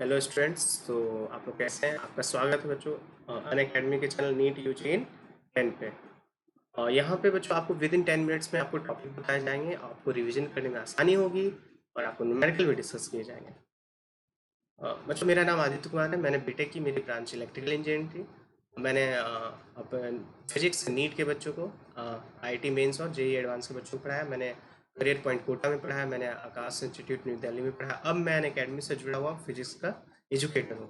Hello students. तो आप लोग कैसे हैं? आपका स्वागत है बच्चों अनअकैडमी के चैनल नीट यूजी इन 10 पे। यहाँ पे बच्चों आपको विद इन 10 मिनट्स में आपको टॉपिक बताए जाएंगे, आपको रिवीजन करने में आसानी होगी और आपको न्यूमेरिकल भी डिस्कस किए जाएंगे। बच्चों मेरा नाम आदित्य कुमार है, मैंने बीटेक की, मेरी ब्रांच इलेक्ट्रिकल इंजीनियरिंग थी। मैंने अपन फिजिक्स नीट के बच्चों को, आईआईटी मेंस और जेईई एडवांस के बच्चों को पढ़ाया। मैंने करियर पॉइंट कोटा में पढ़ाया, मैंने आकाश इंस्टीट्यूट न्यू दिल्ली में पढ़ाया। अब मैं अनअकैडमी से जुड़ा हुआ फिजिक्स का एजुकेटर हूँ।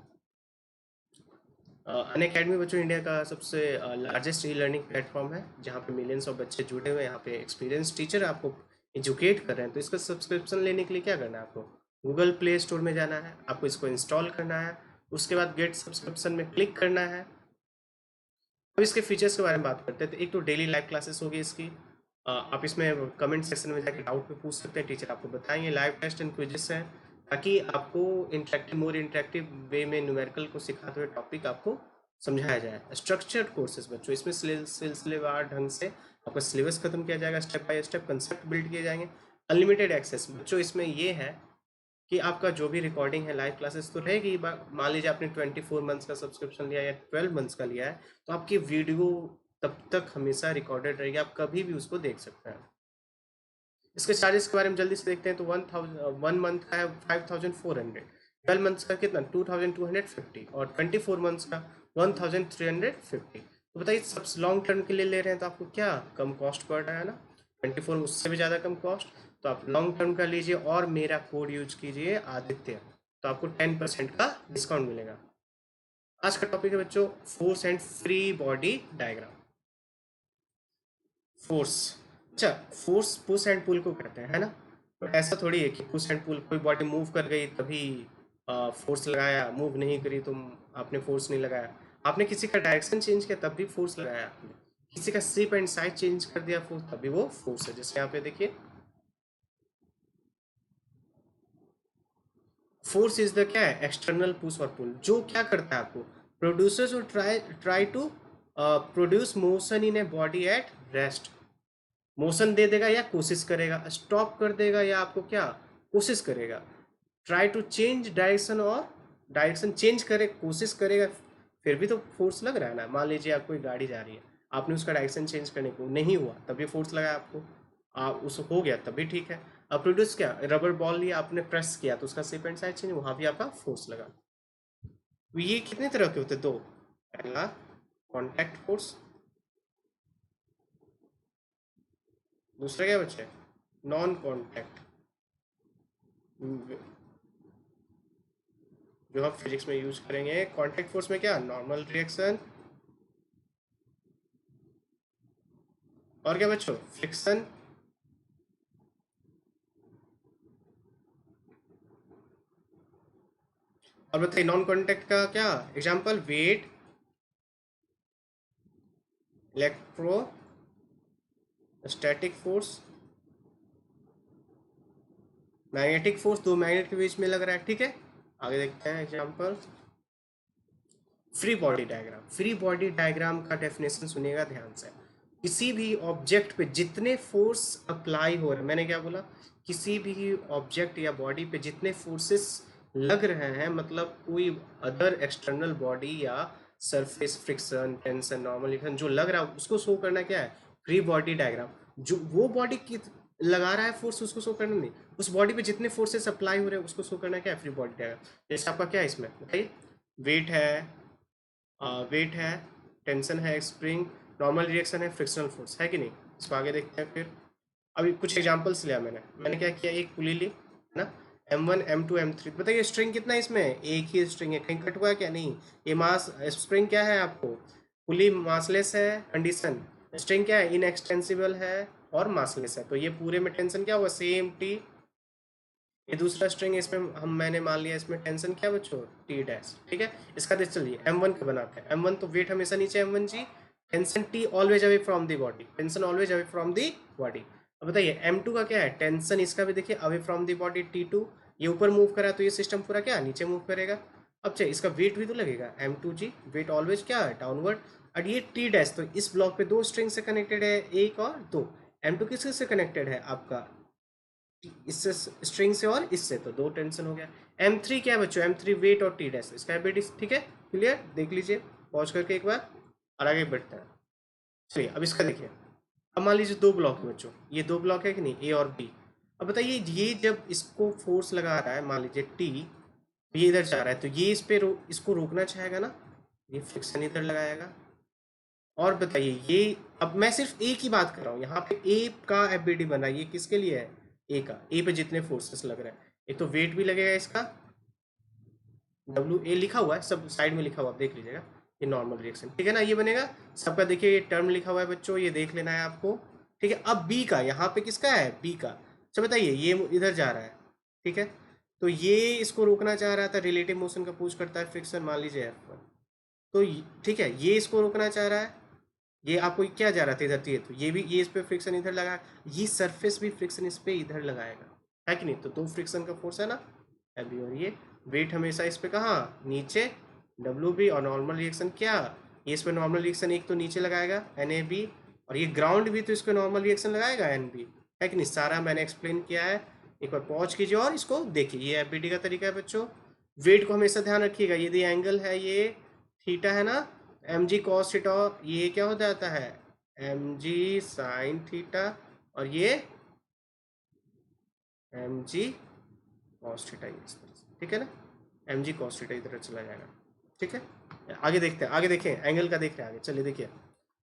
अनअकैडमी बच्चों इंडिया का सबसे लार्जेस्ट ई लर्निंग प्लेटफॉर्म है, जहाँ पे मिलियंस ऑफ बच्चे जुड़े हुए हैं। यहाँ पे एक्सपीरियंस टीचर आपको एजुकेट कर रहे हैं। तो इसका सब्सक्रिप्शन लेने के लिए क्या करना है? आपको गूगल प्ले स्टोर में जाना है, आपको इसको इंस्टॉल करना है, उसके बाद गेट सब्सक्रिप्शन में क्लिक करना है। अब इसके फीचर्स के बारे में बात करते हैं। तो एक तो डेली लाइव क्लासेस होगी इसकी। आप इसमें कमेंट सेक्शन में जाकर डाउट पे पूछ सकते हैं, टीचर आपको बताएंगे। लाइव टेस्ट एंड क्विजेस हैं, ताकि आपको मोर इंटरेक्टिव वे में न्यूमेरिकल को सिखाते हुए टॉपिक आपको समझाया जाए। स्ट्रक्चर्ड कोर्सेज बच्चों, इसमें सिलसिलेवार ढंग से आपका सिलेबस खत्म किया जाएगा, step by step concept build किए जाएंगे। अनलिमिटेड एक्सेस बच्चों, इसमें ये है कि आपका जो भी रिकॉर्डिंग है, लाइव क्लासेस तो रहेगी। मान लीजिए आपने 24 मंथ्स का सब्सक्रिप्शन लिया या 12 मंथ्स का लिया है, तो आपकी वीडियो तब तक हमेशा रिकॉर्डेड रहेगी, आप कभी भी उसको देख सकते हैं। इसके चार्जेस के बारे में जल्दी से देखते हैं। तो 1 मंथ का है 5400, 12 मंथ्स का कितना 2250, और 24 मंथ्स का 1350। तो बताइए, सब लॉन्ग टर्म के लिए ले रहे हैं तो आपको क्या कम कॉस्ट पड़ रहा है ना? 24 उससे भी ज़्यादा कम कॉस्ट। तो आप लॉन्ग टर्म का लीजिए और मेरा कोड यूज कीजिए आदित्य, तो आपको 10% का डिस्काउंट मिलेगा। आज का टॉपिक है बच्चों force and free body diagram. Force, अच्छा, फोर्स पुश एंड पुल को कहते हैं, है ना? बट ऐसा थोड़ी है कि पुश एंड पुल, कोई बॉडी मूव कर गई तभी फोर्स लगाया, मूव नहीं करी तो आपने फोर्स नहीं लगाया। आपने किसी का डायरेक्शन चेंज किया तब भी फोर्स लगाया आपने। किसी का शेप एंड साइज चेंज कर दिया फोर्स, तभी वो फोर्स है। जैसे यहाँ पे देखिए, फोर्स इज द क्या है? एक्सटर्नल पुश और पुल। जो क्या करता है? आपको प्रोड्यूसर्स और try to produce motion in a body at rest. Motion दे देगा या कोशिश करेगा, स्टॉप कर देगा या आपको क्या कोशिश करेगा। ट्राई टू चेंज डायरेक्शन, और डायरेक्शन चेंज करे कोशिश करेगा, फिर भी तो फोर्स लग रहा है ना। मान लीजिए आप कोई गाड़ी जा रही है, आपने उसका डायरेक्शन चेंज करने को नहीं हुआ, तभी फोर्स लगाया आपको। आप उस हो गया तभी ठीक है। अब प्रोड्यूस क्या, रबर बॉल लिया आपने, प्रेस किया तो उसका शेप एंड साइज चेंज, वहां भी आपका फोर्स लगा। तो ये कितने तरह के होते हैं? दो। पहला कॉन्टैक्ट फोर्स, दूसरा क्या बच्चे? नॉन कॉन्टैक्ट, जो हम फिजिक्स में यूज करेंगे। कॉन्टैक्ट फोर्स में क्या, नॉर्मल रिएक्शन, और क्या बच्चों, फ्रिक्शन। और बताइए नॉन कॉन्टैक्ट का क्या example? Weight, electrostatic force, magnetic force, दो मैग्नेट के बीच में लग रहा है, ठीक है। आगे देखते हैं example, free body diagram. Free body diagram का डेफिनेशन सुनिएगा ध्यान से। किसी भी ऑब्जेक्ट पे जितने फोर्स अप्लाई हो रहे हैं, मैंने क्या बोला, किसी भी ऑब्जेक्ट या बॉडी पे जितने फोर्सेस लग रहे हैं, मतलब कोई अदर एक्सटर्नल बॉडी या सरफेस, फ्रिक्शन, टेंशन, नॉर्मल जो लग रहा है उसको शो करना क्या है? Free body diagram. जो वो बॉडी की लगा रहा है फोर्स, उसको शो करना नहीं, उस बॉडी पे जितने फोर्सेस अप्लाई हो रहे हैं उसको शो करना क्या है? Free body diagram. जैसे आपका क्या है इसमें बताइए, वेट है, वेट है, टेंशन है, स्प्रिंग, नॉर्मल रिएक्शन है, फ्रिक्शनल फोर्स है कि नहीं? इसको आगे देखते हैं फिर। अभी कुछ एग्जांपल्स लिया मैंने क्या किया, एक पुली ली है ना, M1 M2 M3। बताइए स्ट्रिंग कितना है इसमें? एक ही स्ट्रिंग है, कहीं कट हुआ है क्या? नहीं। ये मास स्प्रिंग क्या है आपको? पुली मासलेस है, कंडीशन। स्ट्रिंग क्या है? इनएक्सटेंसिबल है और मासलेस है। तो ये पूरे में टेंशन क्या हुआ? Same T. ये दूसरा स्ट्रिंग, इसमें मैंने मान लिया इसमें टेंशन क्या बच्चों? टी डैश, ठीक है। इसका देख चलिए M1 का बनाते हैं। M1 तो वेट हमेशा नीचे, M1 g, tension T always away from the body, tension always away from the body. अब बताइए M2 का क्या है? टेंशन, इसका भी देखिए away from the body, T2। ये ऊपर मूव करा तो ये सिस्टम पूरा क्या नीचे मूव करेगा। अब चाहिए इसका वेट भी तो लगेगा, M2 जी, वेट ऑलवेज क्या है? डाउनवर्ड। और ये टी डैश, तो इस ब्लॉक पे दो स्ट्रिंग से कनेक्टेड है, एक और दो। M2 किससे कनेक्टेड है आपका? इससे स्ट्रिंग से और इससे, तो दो टेंशन हो गया। M3 क्या है बच्चों, M3 वेट और टी डैश इसका एबिलिटी, ठीक है, क्लियर, देख लीजिए पॉज करके एक बार और आगे बढ़ते हैं। चलिए अब इसका देखिए, अब मान लीजिए दो ब्लॉक है बच्चों, ये दो ब्लॉक है कि नहीं, ए और बी। अब बताइए ये जब इसको फोर्स लगा रहा है, मान लीजिए टी, ये इधर जा रहा है, तो ये इस पे इसको रोकना चाहेगा ना, ये फ्रिक्शन इधर लगाएगा। और बताइए ये, अब मैं सिर्फ ए की बात कर रहा हूँ, यहाँ पे ए का एबिलिटी बना, ये किसके लिए है, ए का, ए पे जितने फोर्सेस लग रहे हैं, एक तो वेट भी लगेगा इसका, डब्ल्यू ए लिखा हुआ है, सब साइड में लिखा हुआ, आप देख लीजिएगा, ये नॉर्मल रिएक्शन, ठीक है ना, ये बनेगा सबका, देखिए ये टर्म लिखा हुआ है बच्चों, ये देख लेना है आपको, ठीक है। अब बी का, यहाँ पे किसका है, बी का, अच्छा बताइए ये इधर जा रहा है, ठीक है, तो ये इसको रोकना चाह रहा था, रिलेटिव मोशन का पूछ करता है फ्रिक्शन, मान लीजिए एफ पर, तो ठीक है, ये इसको रोकना चाह रहा है, ये आपको क्या जा रहा था इधर, तो ये भी, ये इस पे फ्रिक्शन इधर लगा, ये सरफेस भी फ्रिक्शन इस पे इधर लगाएगा, है कि नहीं, तो दो फ्रिक्शन का फोर्स है ना, अभी, और ये वेट हमेशा इस पे कहाँ, नीचे, डब्ल्यू बी, और नॉर्मल रिएक्शन क्या, ये इस पे नॉर्मल रिएक्शन एक तो नीचे लगाएगा एन ए बी, और ये ग्राउंड भी तो इस पे नॉर्मल रिएक्शन लगाएगा एन बी, है कि नहीं, सारा मैंने एक्सप्लेन किया है, एक बार पॉज कीजिए और इसको देखिए, ये एफ बी डी का तरीका है बच्चों। वेट को हमेशा ध्यान रखिएगा, यदि एंगल है ये थीटा है ना, एम जी कॉस थीटा, ये क्या हो जाता है, एम जी साइन थीटा, और ये एम जी कॉस थीटा, इस तरह से, ठीक है ना, एम जी कॉस थीटा इधर चला जाएगा, ठीक है। आगे देखते हैं, आगे देखें, एंगल का देख रहे हैं आगे, चलिए देखिए,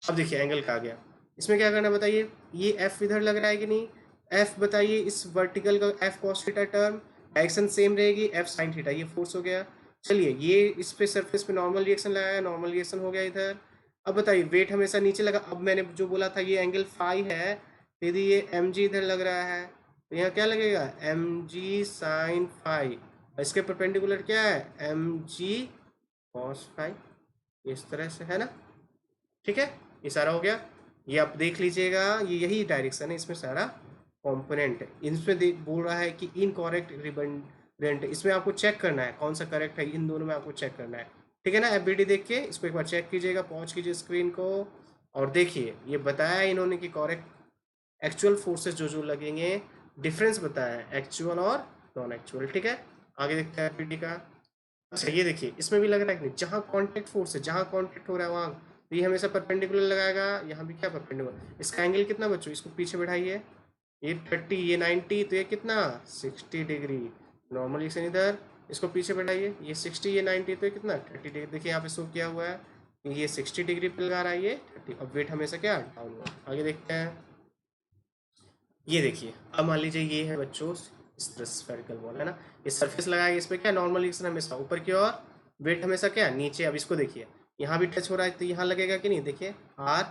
अब देखिए एंगल का आ गया, इसमें क्या करना बताइए, ये एफ इधर लग रहा है कि नहीं, एफ बताइए इस वर्टिकल का F cos theta term, direction same रहेगी, एफ साइन थीटा, ये फोर्स हो गया। चलिए ये इस पे सरफेस पे नॉर्मल रिएक्शन लगाया, नॉर्मल रिएक्शन हो गया इधर। अब बताइए वेट हमेशा नीचे लगा, अब मैंने जो बोला था ये एंगल फाई है, यदि ये एम जी इधर लग रहा है, तो यहाँ क्या लगेगा, एम जी साइन फाई, इसके परपेंडिकुलर क्या है, एम जी कॉस फाई, इस तरह से, है ना, ठीक है, ये सारा हो गया। ये आप देख लीजिएगा, ये यही डायरेक्शन है, इसमें सारा कंपोनेंट है, इसमें बोल रहा है कि इनकरेक्ट रिबंडेंट, इसमें आपको चेक करना है कौन सा करेक्ट है, इन दोनों में आपको चेक करना है, ठीक है ना। एफबीडी देख के इसको एक बार चेक कीजिएगा, पॉज कीजिए स्क्रीन को, और देखिए ये बताया इन्होंने कि करेक्ट एक्चुअल फोर्सेस जो जो लगेंगे, डिफरेंस बताया है एक्चुअल और नॉन एक्चुअल, ठीक है। आगे देखते हैं एफबीडी का। अच्छा ये देखिए इसमें भी लग रहा है कि नहीं, जहाँ कॉन्टेक्ट फोर्स है, जहाँ कॉन्टेक्ट हो रहा है वहाँ, तो ये हमेशा परपेंडिकुलर लगाएगा, यहाँ भी क्या परपेंडिकुलर, इसका एंगल कितना बच्चों, इसको पीछे बढ़ाइए, ये 30, ये 90, तो ये कितना 60 डिग्री, नॉर्मल रिएक्शन इधर, इसको पीछे बढ़ाइए, ये 60, ये 90, तो ये कितना 30 डिग्री, देखिए यहाँ पे शो किया हुआ है, ये 60 डिग्री पे लगा रहा है, ये 30, अब वेट हमेशा क्या डाउन हुआ। आगे देखते हैं, ये देखिए अब मान लीजिए ये है बच्चों इस तरह स्फेरिकल बॉल है ना, ये सरफेस लगाएगा, इस पर क्या नॉर्मल रिएक्शन हमेशा ऊपर की ओर, वेट हमेशा क्या नीचे। अब इसको देखिए यहाँ भी टच हो रहा है, तो यहाँ लगेगा कि नहीं, देखिए आर,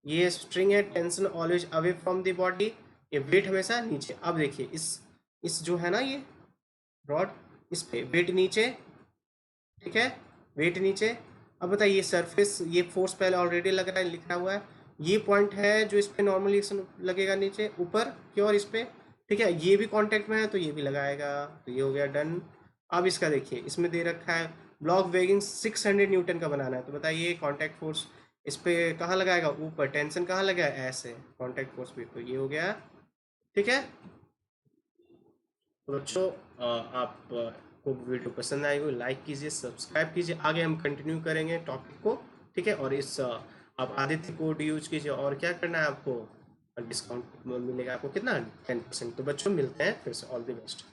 ये स्ट्रिंग है, tension always away from the body, ये वेट हमेशा नीचे। अब देखिए इस जो है ना ये रॉड, इस पे वेट नीचे, ठीक है, वेट नीचे। अब बताइए ये सरफेस, ये फोर्स पहले ऑलरेडी लग रहा है, लिखा हुआ है, ये पॉइंट है जो इस पे नॉर्मल रिएक्शन लगेगा नीचे ऊपर की ओर इस पे, ठीक है, ये भी कांटेक्ट में है तो ये भी लगाएगा, तो ये हो गया डन। अब इसका देखिए इसमें दे रखा है ब्लॉक वेगिंग 600 न्यूटन का बनाना है, तो बताइए कांटेक्ट फोर्स इस पे कहाँ लगाएगा, ऊपर, टेंशन कहाँ लगा है, ऐसे कांटेक्ट फोर्स भी, तो ये हो गया, ठीक है। तो बच्चों आप को वीडियो पसंद आएगी लाइक कीजिए, सब्सक्राइब कीजिए, आगे हम कंटिन्यू करेंगे टॉपिक को, ठीक है। और इस आप आदित्य कोड यूज कीजिए, और क्या करना है आपको, डिस्काउंट मिलेगा आपको कितना 10%। तो बच्चों मिलते हैं फिर से, ऑल द बेस्ट।